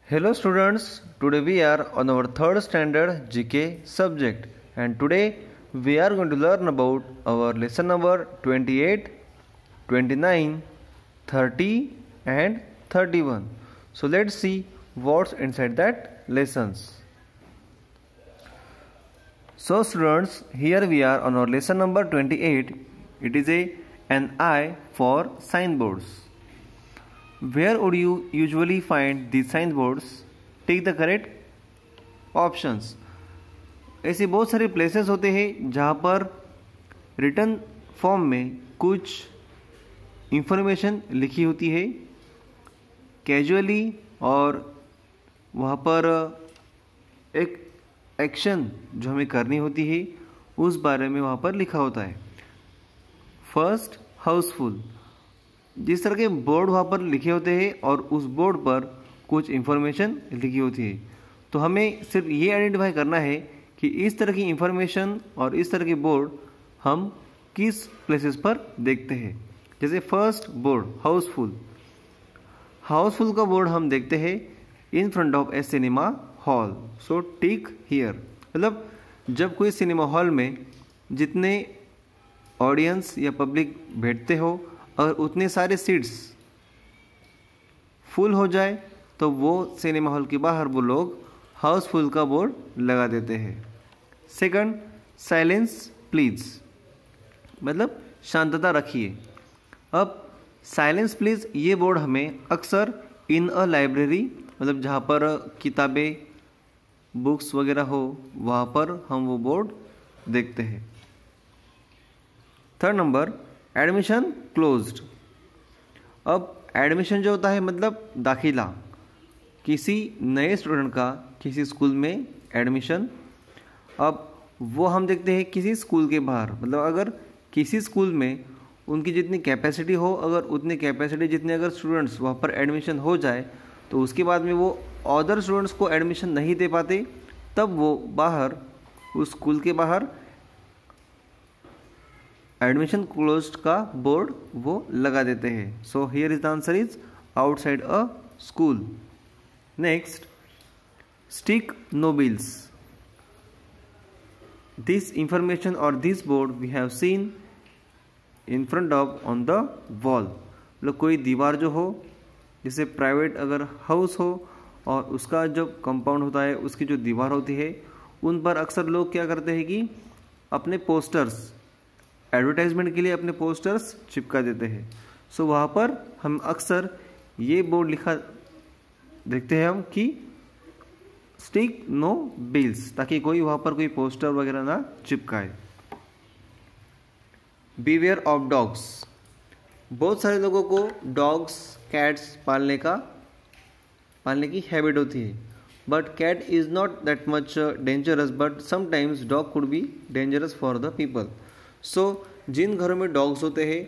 Hello students, today we are on our third standard GK subject and today we are going to learn about our lesson number 28, 29, 30 and 31. So let's see what's inside that lessons. So students, here we are on our lesson number 28. It is an I for signboards. Where would you usually find these signboards? Take the correct options. ऐसे बहुत सारे places होते हैं जहाँ पर written form में कुछ information लिखी होती है कैजुअली और वहाँ पर एक एक्शन जो हमें करनी होती है उस बारे में वहाँ पर लिखा होता है. फर्स्ट, हाउसफुल. जिस तरह के बोर्ड वहाँ पर लिखे होते हैं और उस बोर्ड पर कुछ इंफॉर्मेशन लिखी होती है तो हमें सिर्फ ये आइडेंटिफाई करना है कि इस तरह की इंफॉर्मेशन और इस तरह के बोर्ड हम किस प्लेसेस पर देखते हैं. जैसे फर्स्ट बोर्ड हाउसफुल. हाउसफुल का बोर्ड हम देखते हैं इन front of A cinema hall. So tick here. मतलब जब कोई सिनेमा हॉल में जितने ऑडियंस या पब्लिक बैठते हो और उतने सारे सीट्स फुल हो जाए तो वो सिनेमा हॉल के बाहर वो लोग हाउसफुल का बोर्ड लगा देते हैं. Second, silence please. मतलब शांतता रखिए. अब साइलेंस प्लीज ये बोर्ड हमें अक्सर इन अ लाइब्रेरी मतलब जहाँ पर किताबें बुक्स वगैरह हो वहाँ पर हम वो बोर्ड देखते हैं. Third number, admission closed. अब एडमिशन जो होता है मतलब दाखिला. किसी नए स्टूडेंट का किसी स्कूल में एडमिशन. अब वो हम देखते हैं किसी स्कूल के बाहर. मतलब अगर किसी स्कूल में उनकी जितनी कैपेसिटी हो अगर उतनी कैपेसिटी जितने अगर स्टूडेंट्स वहाँ पर एडमिशन हो जाए तो उसके बाद में वो अदर स्टूडेंट्स को एडमिशन नहीं दे पाते तब वो बाहर उस स्कूल के बाहर एडमिशन क्लोज्ड का बोर्ड वो लगा देते हैं. So here is the answer is outside a school. Next, stick no bills. This information और this board we have seen in front of on the wall. मतलब कोई दीवार जो हो जैसे प्राइवेट अगर हाउस हो और उसका जो कंपाउंड होता है उसकी जो दीवार होती है उन पर अक्सर लोग क्या करते हैं कि अपने पोस्टर्स एडवर्टाइजमेंट के लिए अपने पोस्टर्स चिपका देते हैं. सो वहाँ पर हम अक्सर ये बोर्ड लिखा देखते हैं हम कि स्टिक नो बिल्स ताकि कोई वहाँ पर कोई पोस्टर वगैरह ना चिपकाए. Beware of dogs. बहुत सारे लोगों को डॉग्स कैट्स पालने की हैबिट होती है but cat is not that much dangerous but sometimes dog could be dangerous for the people. So जिन घरों में डॉग्स होते हैं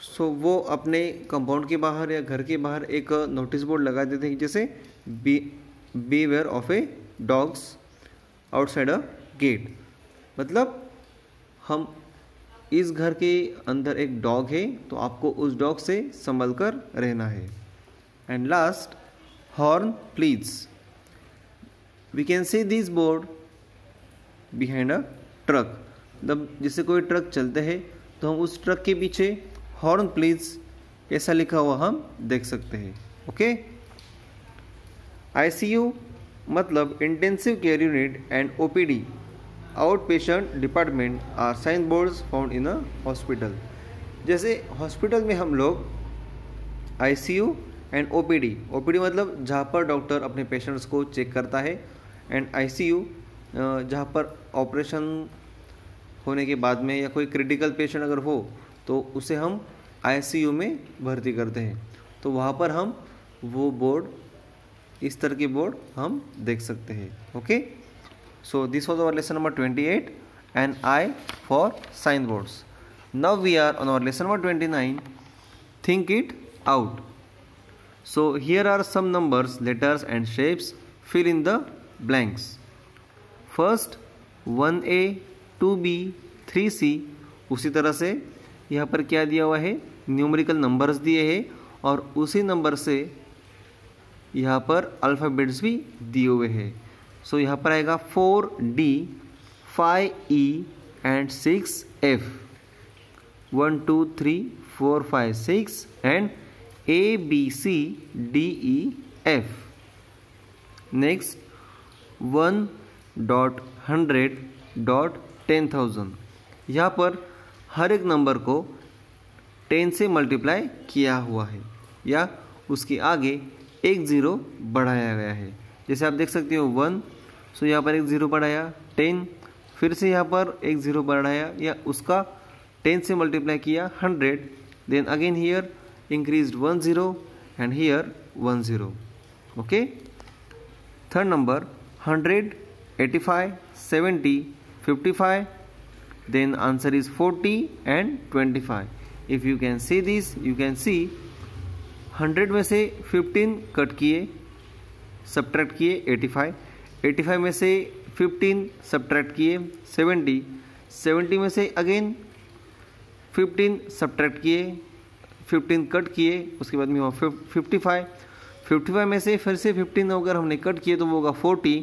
सो वो अपने कंपाउंड के बाहर या घर के बाहर एक नोटिस बोर्ड लगा देते हैं जैसे beware of a dogs outside a gate. मतलब हम इस घर के अंदर एक डॉग है तो आपको उस डॉग से संभल कर रहना है. And last, horn please. We can see this board behind a truck. जब जिससे कोई ट्रक चलते हैं तो हम उस ट्रक के पीछे हॉर्न प्लीज ऐसा लिखा हुआ हम देख सकते हैं. ओके. आईसीयू मतलब intensive care unit and OPD out patient department are sign boards found in a hospital. जैसे हॉस्पिटल में हम लोग आईसीयू एंड ओपीडी मतलब जहाँ पर डॉक्टर अपने पेशेंट्स को चेक करता है एंड आईसीयू जहाँ पर ऑपरेशन होने के बाद में या कोई क्रिटिकल पेशेंट अगर हो तो उसे हम आईसीयू में भर्ती करते हैं तो वहाँ पर हम वो बोर्ड इस तरह के बोर्ड हम देख सकते हैं. Okay. So this was our lesson number 28 and I for sign boards. Now we are on our lesson number 29. Think it out. So here are some numbers, letters and shapes. Fill in the blanks. First 1A 2B 3C. उसी तरह से यहाँ पर क्या दिया हुआ है numerical numbers दिए हैं और उसी नंबर से यहाँ पर अल्फ़ाबेट्स भी दिए हुए हैं। सो यहाँ पर आएगा 4D, 5E and 6F, 1 2 3 4 5 6 and ABCDEF। Next 1.100.10,000, यहाँ पर हर एक नंबर को 10 से मल्टीप्लाई किया हुआ है या उसके आगे एक ज़ीरो बढ़ाया गया है। जैसे आप देख सकते हो 1, सो यहाँ पर एक ज़ीरो बढ़ाया, 10, फिर से यहाँ पर एक ज़ीरो बढ़ाया या उसका 10 से मल्टीप्लाई किया 100, then again here increased 1 0 and here 1 0। Okay, third number 100, 85, 70, 55, then answer is 40 and 25. If you can see this, you can see 100 में से 15 कट किए, सब्ट्रैक्ट किए 85, 85 में से 15 सब्ट्रैक्ट किए 70, 70 में से अगेन 15 सब्ट्रैक्ट किए, 15 कट किए, उसके बाद में हुआ 55, 55 में से फिर से 15 अगर हमने कट किए तो वो होगा 40,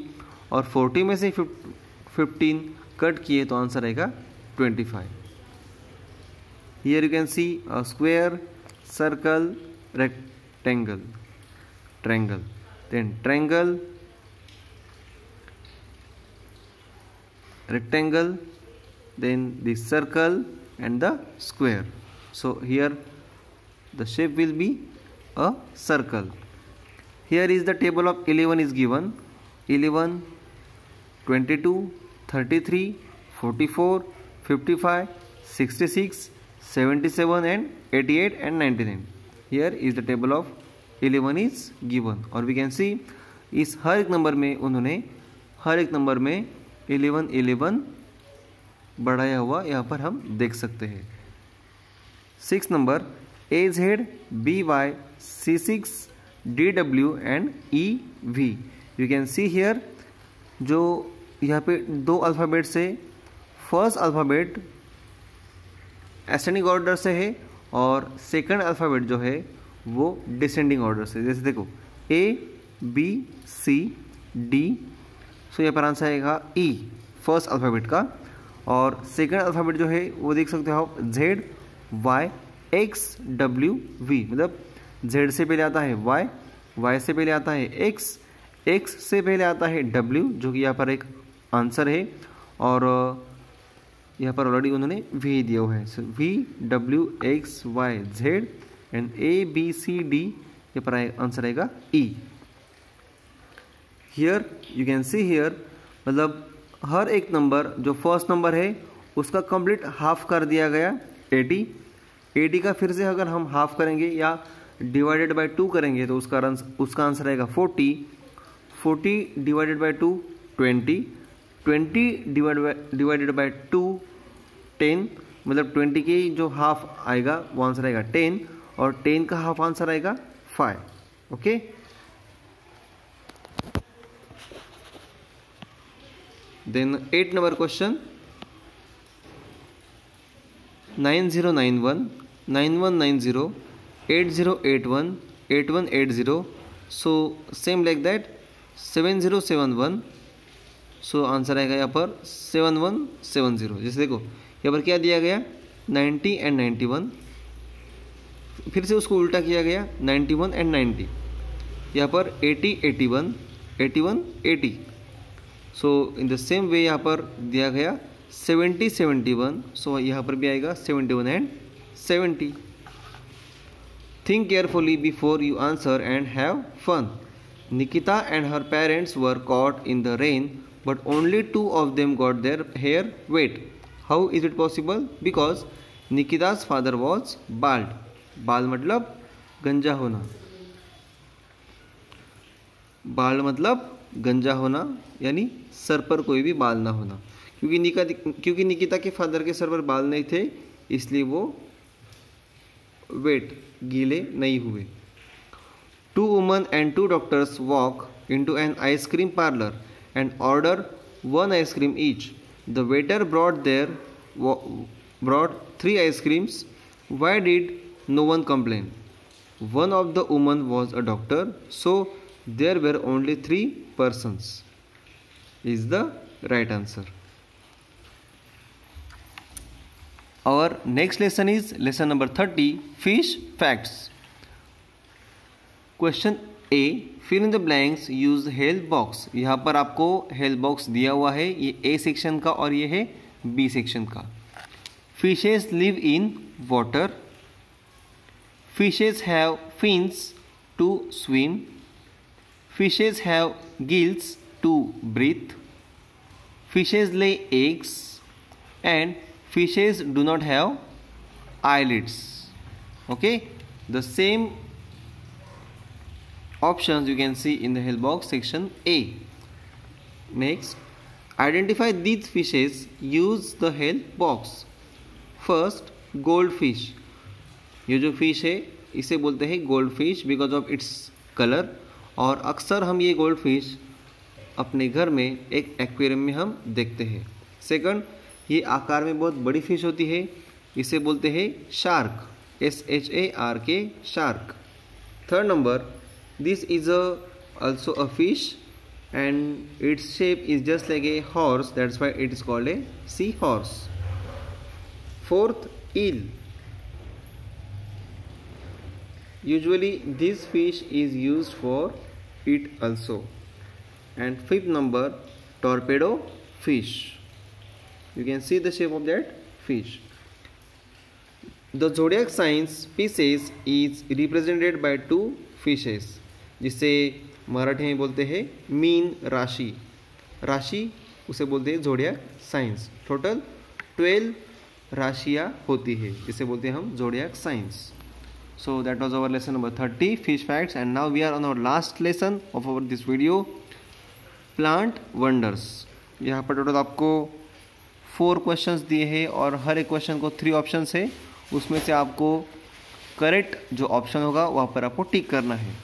और 40 में से 15 कट किए तो आंसर आएगा 25। Here you can see a square, circle, rectangle, triangle, then triangle, rectangle, then the circle and the square. So here the shape will be a circle. Here is the table of 11 is given. 11, 22, 33, 44, 55, 66, 77 and 88 and 99. Here is the table of 11 is given. और we can see इस हर एक number में उन्होंने हर एक number में 11 11 बढ़ाया हुआ यहाँ पर हम देख सकते हैं। 6 number AZ, BY, C6, DW and EV. You can see here जो यहाँ पे दो अल्फ़ाबेट से, फर्स्ट अल्फ़ाबेट एसेंडिंग ऑर्डर से है और सेकंड अल्फ़ाबेट जो है वो डिसेंडिंग ऑर्डर से। जैसे देखो ABCD, सो यहाँ पर आंसर आएगा E फर्स्ट अल्फ़ाबेट का, और सेकंड अल्फ़ाबेट जो है वो देख सकते हो आप ZYXWV, मतलब Z से पहले आता है Y, Y से पहले आता है X, X से पहले आता है W, जो कि यहाँ पर एक आंसर है, और यहाँ पर ऑलरेडी उन्होंने V दिया हुआ है। सो VWXYZ एंड ABCD, ये पर आंसर आएगा E। Here you can see here, मतलब हर एक नंबर जो फर्स्ट नंबर है उसका कंप्लीट हाफ कर दिया गया 80। 80 का फिर से अगर हम हाफ करेंगे या डिवाइडेड बाय 2 करेंगे तो उसका आंसर आएगा 40। 40 डिवाइडेड बाय 2 20, 20 डिवाइडेड बाय 2 10, मतलब 20 की जो हाफ आएगा वो आंसर आएगा 10, और 10 का हाफ आंसर आएगा 5। Okay, then 8 number question 9091, 9190, 8081, 8180, so same like that 7071, so answer आएगा यहाँ पर 7170। जैसे देखो यहाँ पर क्या दिया गया 90 एंड 91, फिर से उसको उल्टा किया गया 91 एंड 90, यहाँ पर 80 81, 81 80, सो इन द सेम वे यहाँ पर दिया गया 70 71, सो यहाँ पर भी आएगा 71 and 70। Think carefully before you answer and have fun. Nikita and her parents were caught in the rain, but only 2 of them got their hair wet. How is it possible? Because Nikita's father was bald. Bald मतलब गंजा होना, बाल मतलब गंजा होना, यानी sir पर कोई भी बाल ना होना। क्योंकि निकिता के फादर के सर पर बाल नहीं थे, इसलिए वो वेट गीले नहीं हुए। 2 women and 2 doctors walk into an ice cream parlor and order 1 ice cream each. The waiter brought 3 ice creams. Why did no one complain? One of the women was a doctor, so There were only 3 persons is the right answer. Our next lesson is lesson number 30, fish facts. Question A, fill in the blanks, use help box. यहाँ पर आपको help box दिया हुआ है, ये A section का और ये है B सेक्शन का. Fishes live in water. Fishes have fins to swim. Fishes have gills to breathe. Fishes lay eggs and fishes do not have eyelids. Okay, the same options you can see in the help box section A. Next, identify these fishes, use the help box. First, goldfish. ये जो fish है इसे बोलते हैं gold fish because of its colour, और अक्सर हम ये गोल्ड फिश अपने घर में एक एक्वेरियम में हम देखते हैं. सेकंड, ये आकार में बहुत बड़ी फिश होती है, इसे बोलते हैं shark, SHARK, shark. Third number, this is also a fish and its shape is just like a horse, that's why it is called a sea horse. Fourth, eel. Usually this fish is used for eat also. And fifth number, torpedo fish. You can see the shape of that fish. The zodiac signs Pisces is represented by 2 fishes, जिसे मराठी में बोलते हैं mean राशि. राशि उसे बोलते हैं जोडियाक science. Total 12 राशियाँ होती है, जिसे बोलते हैं हम जोडियाक science. So that was our lesson number 30, fish facts, and now we are on our last lesson of our this video, plant wonders. यहाँ पर टोटल आपको 4 क्वेश्चंस दिए हैं और हर एक क्वेश्चन को 3 ऑप्शंस है, उसमें से आपको करेक्ट जो ऑप्शन होगा वहाँ पर आपको टिक करना है.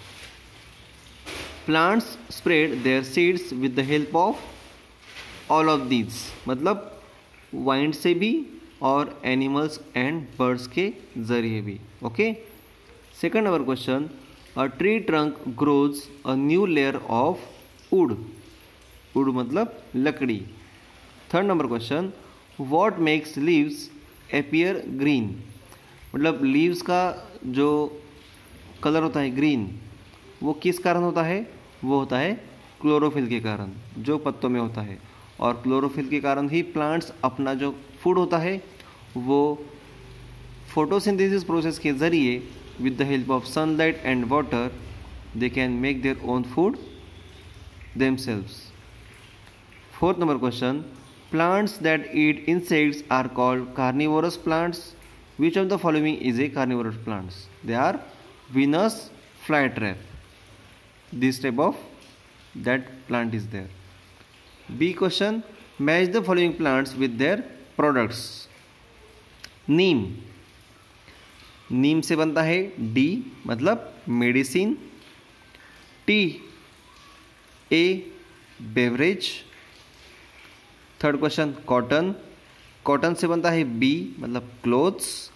Plants spread their seeds with the help of all of these, मतलब वाइंड से भी और एनिमल्स एंड बर्ड्स के जरिए भी. Okay. Second number question, a tree trunk grows a new layer of wood. Wood मतलब लकड़ी. Third number question, what makes leaves appear green, मतलब लीव्स का जो कलर होता है ग्रीन, वो किस कारण होता है? वो होता है क्लोरोफिल के कारण, जो पत्तों में होता है. और क्लोरोफिल के कारण ही प्लांट्स अपना जो फूड होता है वो फोटोसिंथेसिस प्रोसेस के ज़रिए with the help of sunlight and water they can make their own food themselves. Fourth number question, plants that eat insects are called carnivorous plants. Which of the following is a carnivorous plants? They are Venus flytrap. This type of that plant is there. B question, match the following plants with their products. नीम. नीम से बनता है D मतलब medicine. Tea, a beverage. Third question, cotton. Cotton से बनता है B मतलब clothes.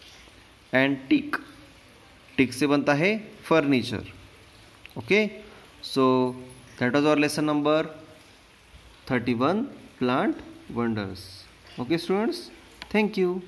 And tick, टिक से बनता है furniture. Okay, so that was our lesson number 31, plant wonders. Okay students, thank you.